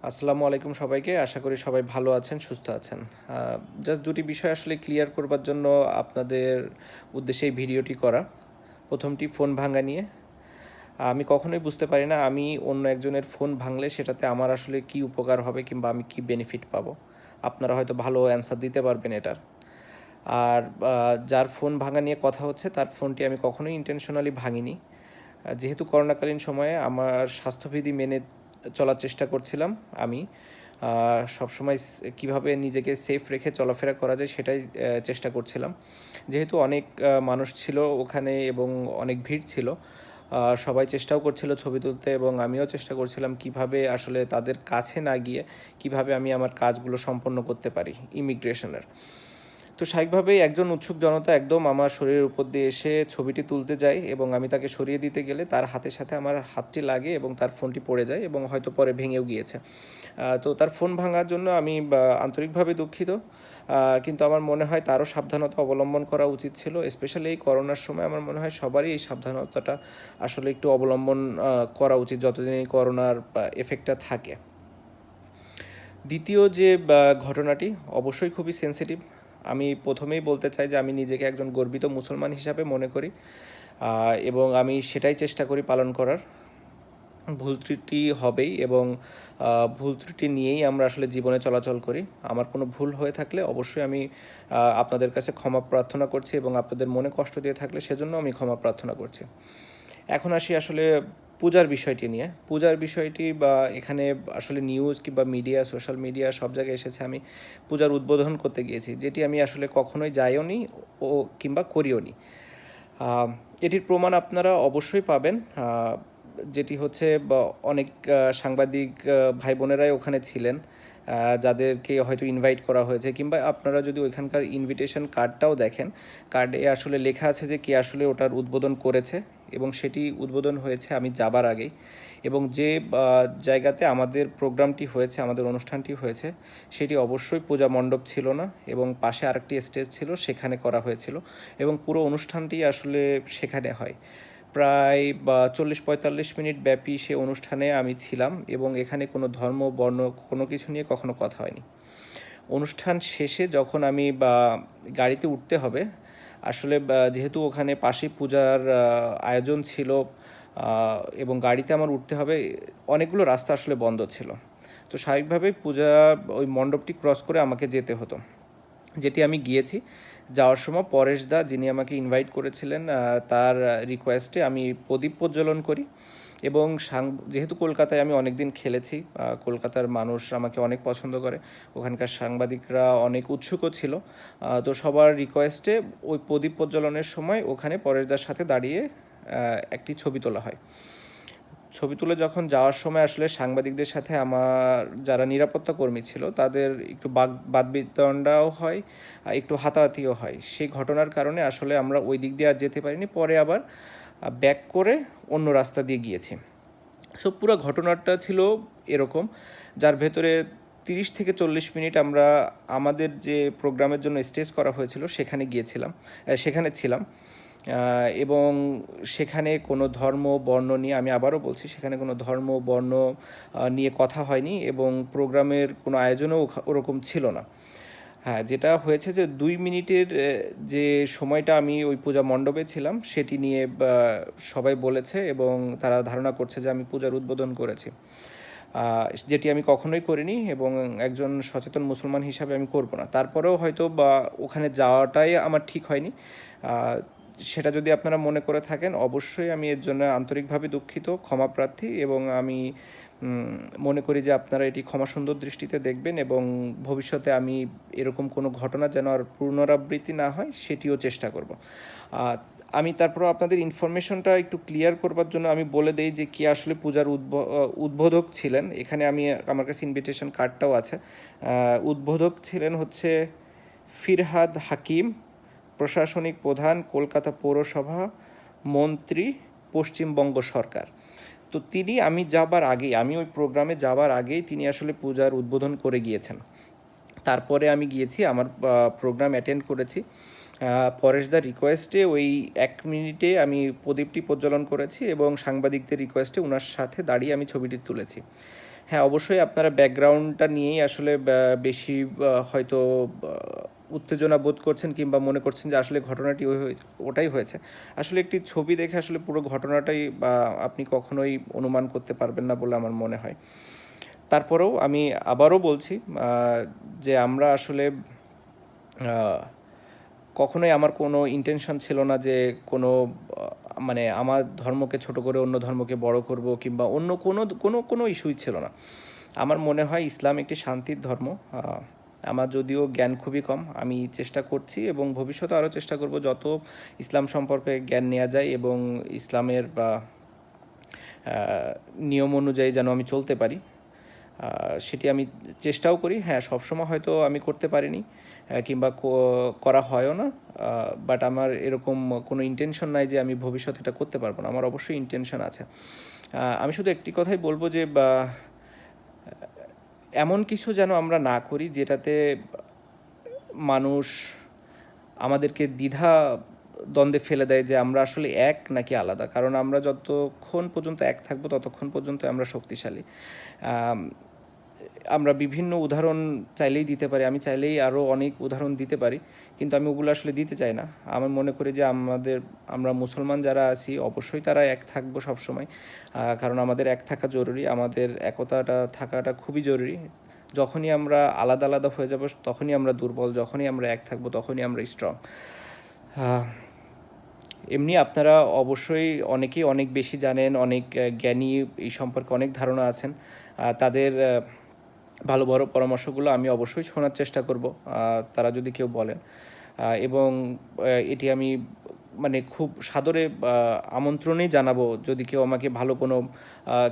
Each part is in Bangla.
আসসালামু আলাইকুম সবাইকে। আশা করি সবাই ভালো আছেন, সুস্থ আছেন। জাস্ট দুটি বিষয় আসলে ক্লিয়ার করবার জন্য আপনাদের উদ্দেশ্যে এই ভিডিওটি করা। প্রথমটি ফোন ভাঙা নিয়ে। আমি কখনোই বুঝতে পারি না আমি অন্য একজনের ফোন ভাঙলে সেটাতে আমার আসলে কী উপকার হবে কিংবা আমি কী বেনিফিট পাবো। আপনারা হয়তো ভালো অ্যান্সার দিতে পারবেন এটার। আর যার ফোন ভাঙা নিয়ে কথা হচ্ছে তার ফোনটি আমি কখনোই ইন্টেনশনালি ভাঙিনি। যেহেতু করোনাকালীন সময়ে আমার স্বাস্থ্যবিধি মেনে চলার চেষ্টা করছিলাম আমি। সবসময় কীভাবে নিজেকে সেফ রেখে চলাফেরা করা যায় সেটাই চেষ্টা করছিলাম। যেহেতু অনেক মানুষ ছিল ওখানে এবং অনেক ভিড় ছিল, সবাই চেষ্টাও করছিল ছবি তুলতে এবং আমিও চেষ্টা করছিলাম কিভাবে আসলে তাদের কাছে না গিয়ে কিভাবে আমি আমার কাজগুলো সম্পন্ন করতে পারি ইমিগ্রেশনের। তো স্বাভাবিকভাবেই একজন উৎসুক জনতা একদম আমার শরীরের উপর দিয়ে এসে ছবিটি তুলতে যায় এবং আমি তাকে সরিয়ে দিতে গেলে তার হাতের সাথে আমার হাতটি লাগে এবং তার ফোনটি পড়ে যায় এবং হয়তো পরে ভেঙেও গিয়েছে। তো তার ফোন ভাঙার জন্য আমি আন্তরিকভাবে দুঃখিত। কিন্তু আমার মনে হয় তারও সাবধানতা অবলম্বন করা উচিত ছিল। স্পেশালি এই করোনার সময় আমার মনে হয় সবারই এই সাবধানতাটা আসলে একটু অবলম্বন করা উচিত যতদিন এই করোনার এফেক্টটা থাকে। দ্বিতীয় যে ঘটনাটি অবশ্যই খুবই সেনসিটিভ। আমি প্রথমেই বলতে চাই যে আমি নিজেকে একজন গর্বিত মুসলমান হিসাবে মনে করি এবং আমি সেটাই চেষ্টা করি পালন করার। ভুল ত্রুটি হবেই এবং ভুল ত্রুটি নিয়েই আমরা আসলে জীবনে চলাচল করি। আমার কোনো ভুল হয়ে থাকলে অবশ্যই আমি আপনাদের কাছে ক্ষমা প্রার্থনা করছি এবং আপনাদের মনে কষ্ট দিয়ে থাকলে সেজন্য আমি ক্ষমা প্রার্থনা করছি। এখন আসি আসলে পূজার বিষয়টি নিয়ে। পূজার বিষয়টি বা এখানে আসলে নিউজ কিংবা মিডিয়া, সোশ্যাল মিডিয়া সব জায়গায় এসেছে আমি পূজার উদ্বোধন করতে গিয়েছি, যেটি আমি আসলে কখনোই যাইও নি ও কিংবা করিও নি। এটির প্রমাণ আপনারা অবশ্যই পাবেন। যেটি হচ্ছে অনেক সাংবাদিক ভাই বোনেরাই ওখানে ছিলেন, যাদেরকে হয়তো ইনভাইট করা হয়েছে কিংবা আপনারা যদি ওইখানকার ইনভিটেশন কার্ডটাও দেখেন, কার্ডে আসলে লেখা আছে যে কে আসলে ওটার উদ্বোধন করেছে এবং সেটি উদ্বোধন হয়েছে আমি যাবার আগেই। এবং যে জায়গাতে আমাদের প্রোগ্রামটি হয়েছে, আমাদের অনুষ্ঠানটি হয়েছে, সেটি অবশ্যই পূজা মণ্ডপ ছিল না এবং পাশে আরেকটি স্টেজ ছিল, সেখানে করা হয়েছিল এবং পুরো অনুষ্ঠানটি আসলে সেখানে হয়। প্রায় 40-45 মিনিট ব্যাপী সে অনুষ্ঠানে আমি ছিলাম এবং এখানে কোনো ধর্ম, বর্ণ কোনো কিছু নিয়ে কখনো কথা হয়নি। অনুষ্ঠান শেষে যখন আমি গাড়িতে উঠতে হবে, আসলে যেহেতু ওখানে পাশেই পূজার আয়োজন ছিল এবং গাড়িতে আমার উঠতে হবে, অনেকগুলো রাস্তা আসলে বন্ধ ছিল। তো স্বাভাবিকভাবেই পূজা ওই মণ্ডপটি ক্রস করে আমাকে যেতে হতো, যেটি আমি গিয়েছি। যাওয়ার সময় পরেশ দা, যিনি আমাকে ইনভাইট করেছিলেন, তার রিকোয়েস্টে আমি প্রদীপ প্রজ্বলন করি এবং যেহেতু কলকাতায় আমি অনেক দিন খেলেছি, কলকাতার মানুষ আমাকে অনেক পছন্দ করে, ওখানকার সাংবাদিকরা অনেক উৎসুকও ছিল। তো সবার রিকোয়েস্টে ওই প্রদীপ প্রজ্বলনের সময় ওখানে পরেশদার সাথে দাঁড়িয়ে একটি ছবি তোলা হয়। ছবি তুলে যখন যাওয়ার সময় আসলে সাংবাদিকদের সাথে আমার যারা নিরাপত্তা কর্মী ছিল তাদের একটু বাদবিতণ্ডাও হয়, একটু হাতাহাতিও হয়। সেই ঘটনার কারণে আসলে আমরা ওই দিক দিয়ে আর যেতে পারিনি, পরে আবার ব্যাক করে অন্য রাস্তা দিয়ে গিয়েছি। সো পুরো ঘটনাটা ছিল এরকম, যার ভেতরে 30 থেকে 40 মিনিট আমরা আমাদের যে প্রোগ্রামের জন্য স্টেজ করা হয়েছিল সেখানে ছিলাম এবং সেখানে কোনো ধর্ম, বর্ণ নিয়ে, আমি আবারও বলছি, সেখানে কোনো ধর্ম, বর্ণ নিয়ে কথা হয়নি এবং প্রোগ্রামের কোনো আয়োজনও ওরকম ছিল না। হ্যাঁ, যেটা হয়েছে যে 2 মিনিটের যে সময়টা আমি ওই পূজা মণ্ডপে ছিলাম সেটি নিয়ে সবাই বলেছে এবং তারা ধারণা করছে যে আমি পূজার উদ্বোধন করেছি, যেটি আমি কখনোই করিনি এবং একজন সচেতন মুসলমান হিসাবে আমি করব না। তারপরেও হয়তো ওখানে যাওয়াটাই আমার ঠিক হয়নি। সেটা যদি আপনারা মনে করে থাকেন, অবশ্যই আমি এর জন্য আন্তরিকভাবে দুঃখিত, ক্ষমাপ্রার্থী এবং আমি মনে করি যে আপনারা এটি ক্ষমাসুন্দর দৃষ্টিতে দেখবেন এবং ভবিষ্যতে আমি এরকম কোনো ঘটনা যেন আর পুনরাবৃত্তি না হয় সেটিও চেষ্টা করব। আমি তারপর আপনাদের ইনফরমেশনটা একটু ক্লিয়ার করবার জন্য আমি বলে দেই যে কে আসলে পূজার উদ্বোধক ছিলেন। এখানে আমার কাছে ইনভিটেশন কার্ডটাও আছে। উদ্বোধক ছিলেন হচ্ছে ফিরহাদ হাকিম, প্রশাসনিক প্রধান, কলকাতা পৌরসভা, মন্ত্রী, পশ্চিমবঙ্গ সরকার। তো আমি ওই প্রোগ্রামে যাবার আগেই তিনি আসলে পূজার উদ্বোধন করে গিয়েছেন। তারপরে আমি গিয়েছি, আমার প্রোগ্রাম অ্যাটেন্ড করেছি। পরেশদার রিকোয়েস্টে ওই ১ মিনিটে আমি প্রদীপটি প্রজ্বলন করেছি এবং সাংবাদিকদের রিকোয়েস্টে উনার সাথে দাঁড়িয়ে আমি ছবিটি তুলেছি। হ্যাঁ, অবশ্যই আপনারা ব্যাকগ্রাউন্ডটা নিয়েই আসলে বেশি হয়তো উত্তেজনা বোধ করছেন কিংবা মনে করছেন যে আসলে ঘটনাটি ওটাই হয়েছে। আসলে একটি ছবি দেখে আসলে পুরো ঘটনাটাই আপনি কখনোই অনুমান করতে পারবেন না বলে আমার মনে হয়। তারপরেও আমি আবারও বলছি যে আমরা আসলে কখনোই আমার কোনো ইন্টেনশন ছিল না যে কোনো মানে আমার ধর্মকে ছোট করে অন্য ধর্মকে বড় করব কিংবা অন্য কোনো ইস্যুই ছিল না। আমার মনে হয় ইসলাম একটি শান্তির ধর্ম। আমার যদিও জ্ঞান খুবই কম, আমি চেষ্টা করছি এবং ভবিষ্যতে আরও চেষ্টা করব যত ইসলাম সম্পর্কে জ্ঞান নেওয়া যায় এবং ইসলামের নিয়ম অনুযায়ী যেন আমি চলতে পারি, সেটি আমি চেষ্টাও করি। হ্যাঁ, সবসময় হয়তো আমি করতে পারিনি কিংবা করা হয়ও না, বাট আমার এরকম কোনো ইন্টেনশন নাই যে আমি ভবিষ্যতে এটা করতে পারবো না। আমার অবশ্যই ইন্টেনশন আছে। আমি শুধু একটি কথাই বলবো যে এমন কিছু যেন আমরা না করি যেটাতে মানুষ আমাদেরকে দ্বন্দ্বে ফেলে দেয় যে আমরা আসলে এক নাকি আলাদা। কারণ আমরা যতক্ষণ পর্যন্ত এক থাকবো ততক্ষণ পর্যন্ত আমরা শক্তিশালী। আমরা বিভিন্ন উদাহরণ চাইলেই দিতে পারি, আমি চাইলেই আরও অনেক উদাহরণ দিতে পারি, কিন্তু আমি ওগুলো আসলে দিতে চাই না। আমি মনে করি যে আমরা মুসলমান যারা আছি অবশ্যই তারা এক থাকবো সবসময়, কারণ আমাদের এক থাকা জরুরি, আমাদের একতাটা থাকাটা খুবই জরুরি। যখনই আমরা আলাদা আলাদা হয়ে যাব তখনই আমরা দুর্বল, যখনই আমরা এক থাকবো তখনই আমরা স্ট্রং। এমনি আপনারা অবশ্যই অনেকেই অনেক বেশি জানেন, অনেক জ্ঞানী, এই সম্পর্কে অনেক ধারণা আছেন। তাদের ভালো বড় পরামর্শগুলো আমি অবশ্যই শোনার চেষ্টা করব, তারা যদি কেউ বলেন। এবং এটি আমি মানে খুব সাদরে আমন্ত্রণেই জানাবো যদি কেউ আমাকে ভালো কোনো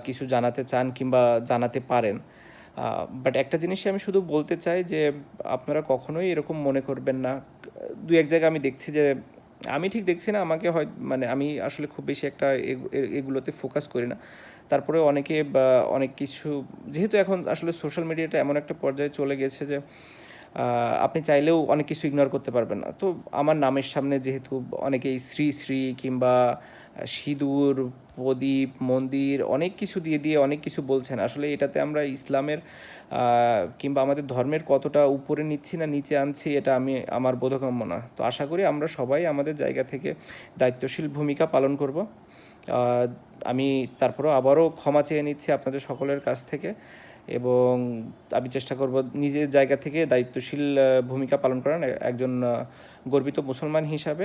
কিছু জানাতে চান কিংবা জানাতে পারেন। বাট একটা জিনিসই আমি শুধু বলতে চাই যে আপনারা কখনোই এরকম মনে করবেন না। দু এক জায়গায় আমি দেখছি যে আমি ঠিক দেখছি না, আমাকে মানে আমি আসলে খুব বেশি একটা এগুলোতে ফোকাস করি না। তারপরে অনেকে অনেক কিছু, যেহেতু এখন আসলে সোশ্যাল মিডিয়াটা এমন একটা পর্যায়ে চলে গেছে যে আপনি চাইলেও অনেক কিছু ইগনোর করতে পারবেন না। তো আমার নামের সামনে যেহেতু অনেকেই শ্রী শ্রী কিংবা সিঁদুর, প্রদীপ, মন্দির অনেক কিছু দিয়ে অনেক কিছু বলছেন। আসলে এটাতে আমরা ইসলামের কিংবা আমাদের ধর্মের কতটা উপরে নিচ্ছি না নিচে আনছি এটা আমার বোধগম্য না। তো আশা করি আমরা সবাই আমাদের জায়গা থেকে দায়িত্বশীল ভূমিকা পালন করব। আমি তারপরেও আবারও ক্ষমা চেয়ে নিচ্ছি আপনাদের সকলের কাছ থেকে এবং আমি চেষ্টা করব নিজের জায়গা থেকে দায়িত্বশীল ভূমিকা পালন করার, একজন গর্বিত মুসলমান হিসাবে।